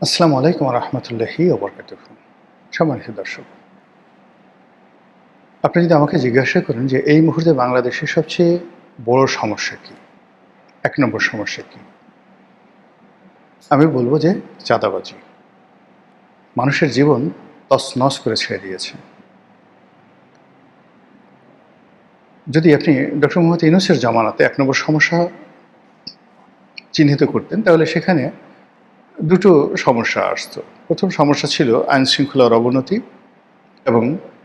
আসসালামু আলাইকুম রহমতুল্লাহি ওবরকাতুহু। সম্মানিত দর্শক, আপনি যদি আমাকে জিজ্ঞাসা করেন যে এই মুহূর্তে বাংলাদেশের সবচেয়ে বড় সমস্যা কী, এক নম্বর সমস্যা কী, আমি বলবো যে চাঁদাবাজি মানুষের জীবন তছনছ করে ছেড়ে দিয়েছে। যদি আপনি ডক্টর মোহাম্মদ ইউনূসের জামানাতে এক নম্বর সমস্যা চিহ্নিত করতেন, তাহলে সেখানে দুটো সমস্যা আসতো। প্রথম সমস্যা ছিল আইন শৃঙ্খলার অবনতি এবং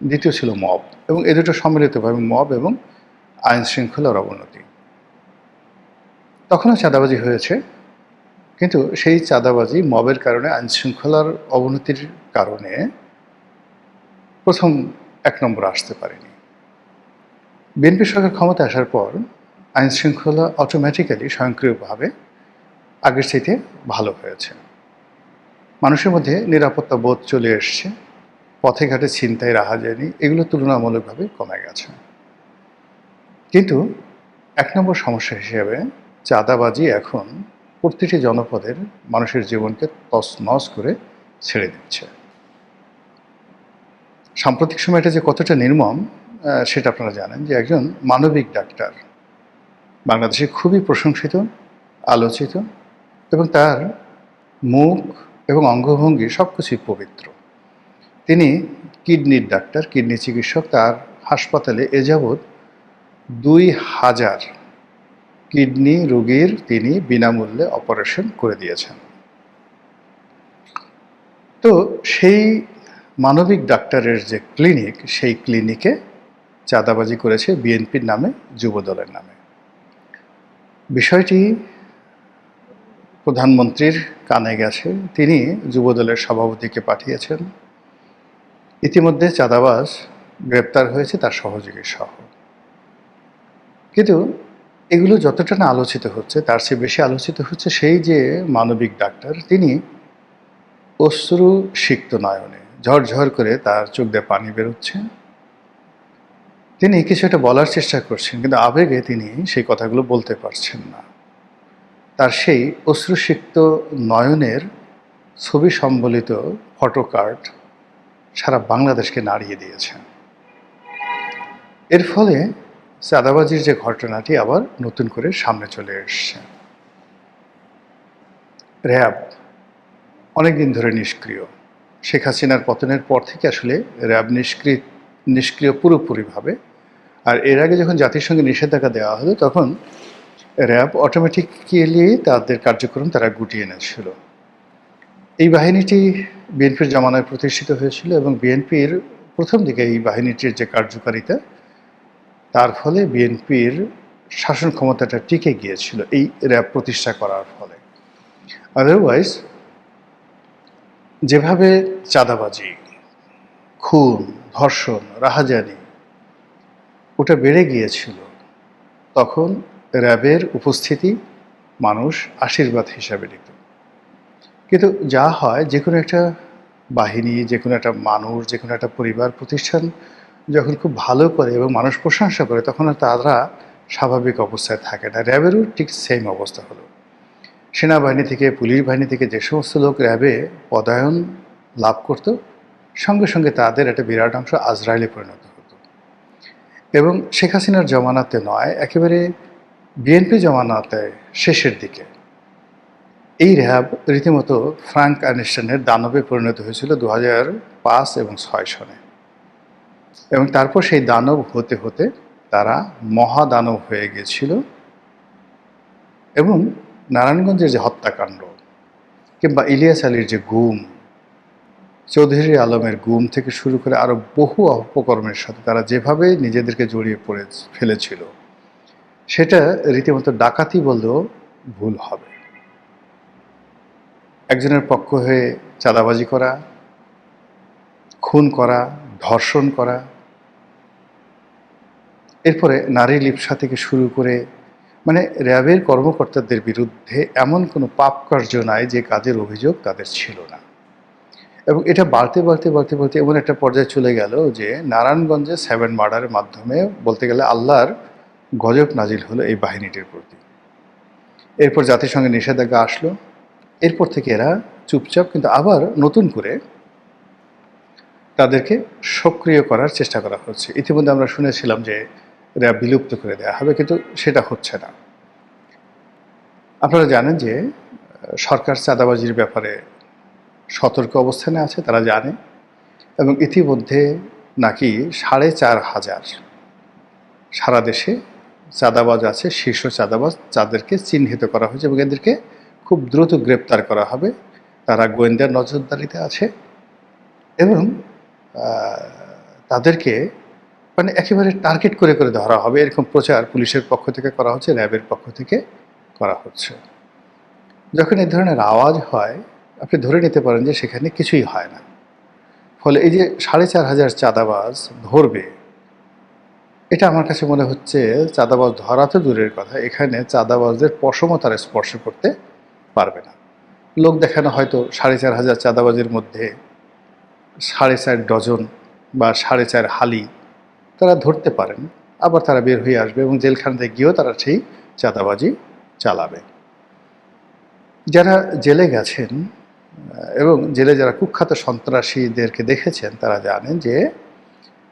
দ্বিতীয় ছিল মব, এবং এ দুটো সম্মিলিতভাবে মব এবং আইন শৃঙ্খলার অবনতি। তখনও চাঁদাবাজি হয়েছে, কিন্তু সেই চাঁদাবাজি মবের কারণে, আইন শৃঙ্খলার অবনতির কারণে প্রথম এক নম্বর আসতে পারেনি। বিএনপি সরকার ক্ষমতায় আসার পর আইন শৃঙ্খলা অটোমেটিক্যালি স্বয়ংক্রিয়ভাবে আগের চাইতে ভালো হয়েছে। মানুষের মধ্যে নিরাপত্তা বোধ চলে এসছে, পথে ঘাটে ছিনতাই, রাহাজানি এগুলো তুলনামূলকভাবে কমে গেছে। কিন্তু এক নম্বর সমস্যা হিসেবে চাঁদাবাজি এখন প্রতিটি জনপদের মানুষের জীবনকে তছনছ করে ছেড়ে দিচ্ছে। সাম্প্রতিক সময় এটা যে কতটা নির্মম সেটা আপনারা জানেন, যে একজন মানবিক ডাক্তার, বাংলাদেশে খুবই প্রশংসিত, আলোচিত, এবং তার মুখ এবং অঙ্গভঙ্গি সব কিছুই পবিত্র। তিনি কিডনির ডাক্তার, কিডনি চিকিৎসক। তার হাসপাতালে এ যাবৎ 2000 কিডনি রোগীর তিনি বিনামূল্যে অপারেশন করে দিয়েছেন। তো সেই মানবিক ডাক্তারের যে ক্লিনিক, সেই ক্লিনিকে চাঁদাবাজি করেছে বিএনপির নামে, যুবদলের নামে। বিষয়টি প্রধানমন্ত্রীর কানে গেছে, তিনি যুবদলের সভাপতিকে পাঠিয়েছেন। ইতিমধ্যে চাঁদাবাজ গ্রেপ্তার হয়েছে, তার সহযোগী সহ। কিন্তু এগুলো যতটা না আলোচিত হচ্ছে, তার চেয়ে বেশি আলোচিত হচ্ছে সেই যে মানবিক ডাক্তার, তিনি অশ্রু সিক্ত নয়নে, ঝরঝর করে তার চোখ দিয়ে পানি বেরোচ্ছে। তিনি কিছু একটা বলার চেষ্টা করছেন, কিন্তু আবেগে তিনি সেই কথাগুলো বলতে পারছেন না। তার সেই অশ্রুসিক্ত নয়নের ছবি সম্বলিত ফটোকার্ড সারা বাংলাদেশকে নাড়িয়ে দিয়েছে। এর ফলে চাঁদাবাজির যে ঘটনাটি আবার নতুন করে সামনে চলে এসছে। র্যাব অনেকদিন ধরে নিষ্ক্রিয়। শেখ হাসিনার পতনের পর থেকে আসলে র্যাব নিষ্ক্রিয় পুরোপুরিভাবে। আর এর আগে যখন জাতিসংঘে নিষেধাজ্ঞা দেওয়া হলো, তখন র্যাব অটোমেটিক্যালি তাদের কার্যক্রম তারা গুটিয়ে এনেছিল। এই বাহিনীটি বিএনপির জামানায় প্রতিষ্ঠিত হয়েছিল, এবং বিএনপির প্রথম দিকে এই বাহিনীটির যে কার্যকারিতা, তার ফলে বিএনপির শাসন ক্ষমতাটা টিকে গিয়েছিল এই র্যাব প্রতিষ্ঠা করার ফলে। আদারওয়াইজ যেভাবে চাঁদাবাজি, খুন, ধর্ষণ, রাহাজানি ওটা বেড়ে গিয়েছিল, তখন র্যাবের উপস্থিতি মানুষ আশীর্বাদ হিসাবে নিত। কিন্তু যা হয়, যে কোনো একটা বাহিনী, যে কোনো একটা মানুষ, যে কোনো একটা পরিবার প্রতিষ্ঠান যখন খুব ভালো করে এবং মানুষ প্রশংসা করে, তখন আর তারা স্বাভাবিক অবস্থায় থাকে না। র্যাবেরও ঠিক সেম অবস্থা হলো। সেনাবাহিনী থেকে, পুলিশ বাহিনী থেকে যে সমস্ত লোক র্যাবে পদায়ন লাভ করত, সঙ্গে সঙ্গে তাদের একটা বিরাট অংশ আজরাইলে পরিণত হতো। এবং শেখ হাসিনার জমানাতে নয়, একেবারে বিএনপি জমানাতে শেষের দিকে এই র্যাব রীতিমতো ফ্রাঙ্ক আইনস্টাইনের দানবে পরিণত হয়েছিল 2005 এবং 2006 সনে। এবং তারপর সেই দানব হতে হতে তারা মহাদানব হয়ে গিয়েছিল। এবং নারায়ণগঞ্জের যে হত্যাকাণ্ড, কিংবা ইলিয়াস আলীর যে গুম, চৌধুরী আলমের গুম থেকে শুরু করে আরও বহু অপকর্মের সাথে তারা যেভাবে নিজেদেরকে জড়িয়ে পড়ে ফেলেছিল, সেটা রীতিমতো ডাকাতি বললেও ভুল হবে। একজনের পক্ষ হয়ে চাঁদাবাজি করা, খুন করা, ধর্ষণ করা, এরপরে নারী লিপ্সা থেকে শুরু করে, মানে র্যাবের কর্মকর্তাদের বিরুদ্ধে এমন কোনো পাপ কার্য নাই যে কাজের অভিযোগ তাদের ছিল না। এবং এটা বাড়তে বাড়তে বাড়তে বাড়তে এমন একটা পর্যায়ে চলে গেল যে নারায়ণগঞ্জে 7 মার্ডারের মাধ্যমে বলতে গেলে আল্লাহর গজব নাজিল হলো এই বাহিনীটির প্রতি। এরপর জাতিসংঘের নিষেধাজ্ঞা আসলো। এরপর থেকে এরা চুপচাপ, কিন্তু আবার নতুন করে তাদেরকে সক্রিয় করার চেষ্টা করা হচ্ছে। ইতিমধ্যে আমরা শুনেছিলাম যে র্যাব বিলুপ্ত করে দেওয়া হবে, কিন্তু সেটা হচ্ছে না। আপনারা জানেন যে সরকার চাঁদাবাজির ব্যাপারে সতর্ক অবস্থানে আছে, তারা জানে, এবং ইতিমধ্যে নাকি ৪,৫০০ সারা দেশে চাঁদাবাজ আছে, শীর্ষ চাঁদাবাজ, যাদেরকে চিহ্নিত করা হয়েছে এবং এদেরকে খুব দ্রুত গ্রেপ্তার করা হবে। তারা গোয়েন্দার নজরদারিতে আছে এবং তাদেরকে মানে একেবারে টার্গেট করে করে ধরা হবে, এরকম প্রচার পুলিশের পক্ষ থেকে করা হচ্ছে, র্যাবের পক্ষ থেকে করা হচ্ছে। যখন এই ধরনের আওয়াজ হয়, আপনি ধরে নিতে পারেন যে সেখানে কিছুই হয় না। ফলে এই যে ৪,৫০০ চাঁদাবাজ ধরবে, এটা আমার কাছে মনে হচ্ছে চাঁদাবাজ ধরা তো দূরের কথা, এখানে চাঁদাবাজদের পশমও তারা স্পর্শ করতে পারবে না। লোক দেখানো হয়তো ৪,৫০০ চাঁদাবাজের মধ্যে ৪.৫ ডজন বা ৪.৫ হালি তারা ধরতে পারেন, আবার তারা বের হয়ে আসবে এবং জেলখানাতে গিয়েও তারা সেই চাঁদাবাজি চালাবে। যারা জেলে গেছেন এবং জেলে যারা কুখ্যাত সন্ত্রাসীদেরকে দেখেছেন, তারা জানেন যে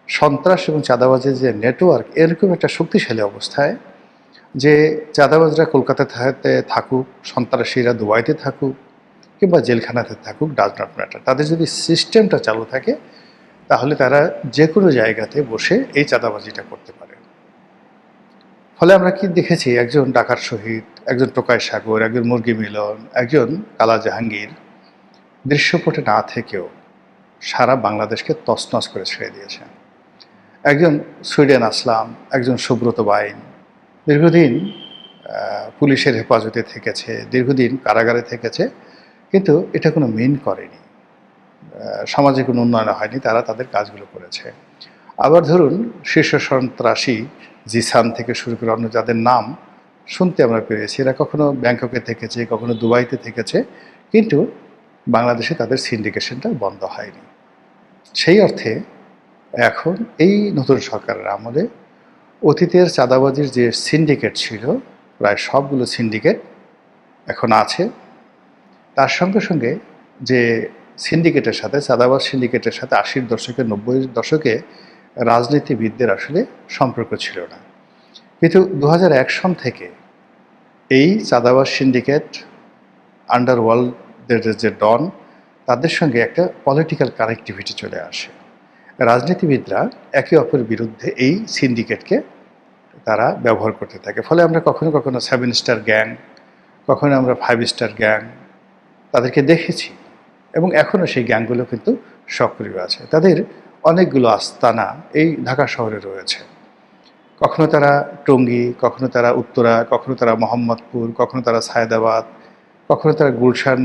সন্ত্রাস এবং চাঁদাবাজের যে নেটওয়ার্ক এরকম একটা শক্তিশালী অবস্থায়, যে চাঁদাবাজরা কলকাতাতে থাকুক, সন্ত্রাসীরা দুবাইতে থাকুক কিংবা জেলখানাতে থাকুক, ডাজ নট ম্যাটার, তাদের যদি সিস্টেমটা চালু থাকে তাহলে তারা যে কোনো জায়গাতে বসে এই চাঁদাবাজিটা করতে পারে। ফলে আমরা কি দেখেছি, একজন ডাকাত শহীদ, একজন টোকাই সাগর, একজন মুরগি মিলন, একজন কালা জাহাঙ্গীর দৃশ্যপটে না থেকেও সারা বাংলাদেশকে তছনছ করে ছেড়ে দিয়েছেন। একজন সুইডেন আসলাম, একজন সুব্রত বাইন দীর্ঘদিন পুলিশের হেফাজতে থেকেছে, দীর্ঘদিন কারাগারে থেকেছে, কিন্তু এটা কোনো মিন করেনি, সমাজে কোনো উন্নয়ন হয়নি, তারা তাদের কাজগুলো করেছে। আবার ধরুন শীর্ষ সন্ত্রাসী জিসান থেকে শুরু করে অন্য যাদের নাম শুনতে আমরা পেরেছি, এরা কখনো ব্যাংককে থেকেছে, কখনো দুবাইতে থেকেছে, কিন্তু বাংলাদেশে তাদের সিন্ডিকেশনটা বন্ধ হয়নি। সেই অর্থে এখন এই নতুন সরকারের আমলে অতীতের চাঁদাবাজির যে সিন্ডিকেট ছিল, প্রায় সবগুলো সিন্ডিকেট এখন আছে। তার সঙ্গে সঙ্গে যে সিন্ডিকেটের সাথে, চাঁদাবাজ সিন্ডিকেটের সাথে ৮০ দশকে ৯০ দশকে রাজনীতিবিদদের আসলে সম্পর্ক ছিল না, কিন্তু ২০০১ সন থেকে এই চাঁদাবাজ সিন্ডিকেট, আন্ডারওয়ার্ল্ডের যে ডন, তাদের সঙ্গে একটা পলিটিক্যাল কানেক্টিভিটি চলে আসে। রাজনীতিবিদরা একে অপরের বিরুদ্ধে এই সিন্ডিকেটকে তারা ব্যবহার করতে থাকে। ফলে আমরা কখনো কখনো 7 স্টার গ্যাং, কখনো আমরা 5 স্টার গ্যাং তাদেরকে দেখেছি এবং এখনও সেই গ্যাংগুলো কিন্তু সক্রিয় আছে। তাদের অনেকগুলো আস্তানা এই ঢাকা শহরে রয়েছে। কখনো তারা টঙ্গী, কখনো তারা উত্তরা, কখনো তারা মোহাম্মদপুর, কখনো তারা সায়েদাবাদ, কখনো তারা গুলশান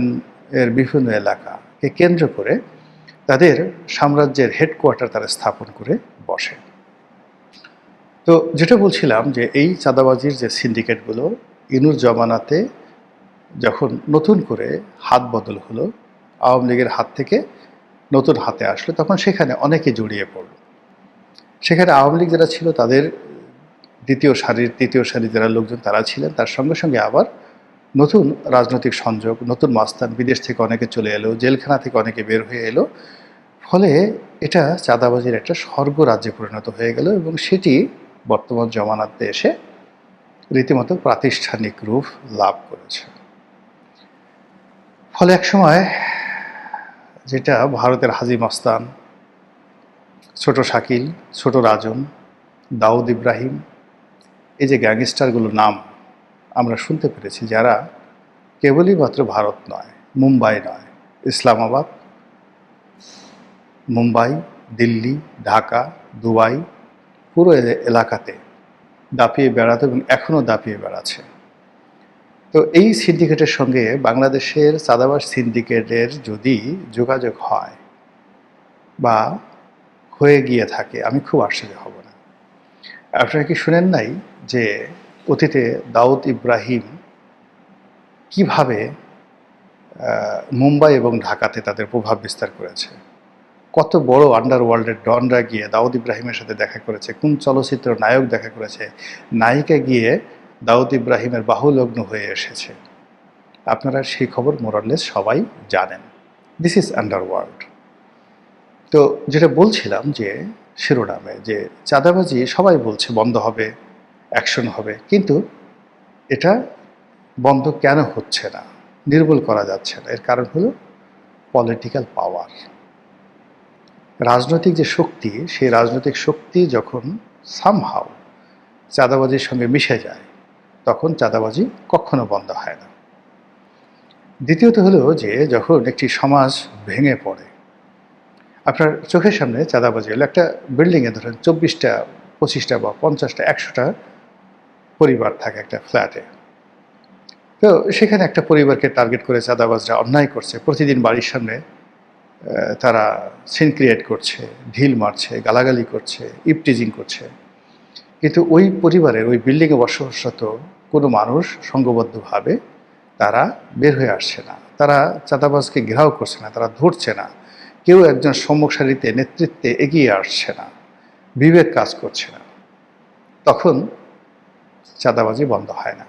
এর বিভিন্ন এলাকাকে কেন্দ্র করে তাদের সাম্রাজ্যের হেডকোয়ার্টার তারা স্থাপন করে বসে। তো যেটা বলছিলাম যে এই চাঁদাবাজির যে সিন্ডিকেটগুলো ইনুর জমানাতে যখন নতুন করে হাত বদল হলো, আওয়ামী লীগের হাত থেকে নতুন হাতে আসলো, তখন সেখানে অনেকে জড়িয়ে পড়ল। সেখানে আওয়ামী লীগ যারা ছিল তাদের দ্বিতীয় সারির, তৃতীয় সারির যারা লোকজন তারা ছিলেন, তার সঙ্গে সঙ্গে আবার নতুন রাজনৈতিক সংযোগ, নতুন মাস্তান, বিদেশ থেকে অনেকে চলে এলো, জেলখানা থেকে অনেকে বের হয়ে এলো। ফলে এটা চাঁদাবাজির একটা স্বর্গ রাজ্যে পরিণত হয়ে গেল এবং সেটি বর্তমান জমানাতে এসে রীতিমতো প্রাতিষ্ঠানিক রূপ লাভ করেছে। ফলে একসময় যেটা ভারতের হাজী মাস্তান, ছোট শাকিল, ছোট রাজন, দাউদ ইব্রাহিম, এই যে গ্যাংস্টারগুলোর নাম আমরা শুনতে পেরেছি, যারা কেবলই মাত্র ভারত নয়, মুম্বাই নয়, ইসলামাবাদ, মুম্বাই, দিল্লি, ঢাকা, দুবাই, পুরো এলাকাতে দাপিয়ে বেড়াতো এবং এখনও দাপিয়ে বেড়াচ্ছে। তো এই সিন্ডিকেটের সঙ্গে বাংলাদেশের চাঁদাবাজ সিন্ডিকেটের যদি যোগাযোগ হয় বা হয়ে গিয়ে থাকে, আমি খুব আশ্চর্য হব না। আপনারা কি শুনেন নাই যে অতীতে দাউদ ইব্রাহিম কিভাবে মুম্বাই এবং ঢাকাতে তাদের প্রভাব বিস্তার করেছে? কত বড় আন্ডারওয়ার্ল্ডের ডনরা গিয়ে দাউদ ইব্রাহিমের সাথে দেখা করেছে, কোন চলচ্চিত্র নায়ক দেখা করেছে, নায়িকা গিয়ে দাউদ ইব্রাহিমের বাহুলগ্ন হয়ে এসেছে। আপনারা সেই খবর মোরাললেস সবাই জানেন। This is underworld. তো যেটা বলছিলাম যে শিরোনামে, যে চাঁদাবাজি সবাই বলছে বন্ধ হবে, অ্যাকশন হবে, কিন্তু এটা বন্ধ কেন হচ্ছে না, নির্মূল করা যাচ্ছে না? এর কারণ হলো পলিটিক্যাল পাওয়ার। রাজনৈতিক যে শক্তি, সেই রাজনৈতিক শক্তি যখন সামহাও চাঁদাবাজির সঙ্গে মিশে যায়, তখন চাঁদাবাজি কখনো বন্ধ হয় না। দ্বিতীয়ত হলো যে যখন একটি সমাজ ভেঙে পড়ে, আপনার চোখের সামনে চাঁদাবাজি হলো, একটা বিল্ডিংয়ে ধরেন 24টা 25টা বা 50টা 100টা পরিবার থাকে একটা ফ্ল্যাটে। তো সেখানে একটা পরিবারকে টার্গেট করে চাঁদাবাজরা অন্যায় করছে। প্রতিদিন বাড়ির সামনে তারা সিন ক্রিয়েট করছে, ঢিল মারছে, গালাগালি করছে, ইপটিজিং করছে। কিন্তু ওই পরিবারের ওই বিল্ডিংয়ে বসবাসরত কোনো মানুষ সংঘবদ্ধভাবে তারা বের হয়ে আসছে না, তারা চাঁদাবাজকে ঘেরাও করছে না, তারা ধরছে না, কেউ একজন সম্মুখ সারিতে নেতৃত্বে এগিয়ে আসছে না, বিবেক কাজ করছে না। তখন চাঁদাবাজি বন্ধ হয় না।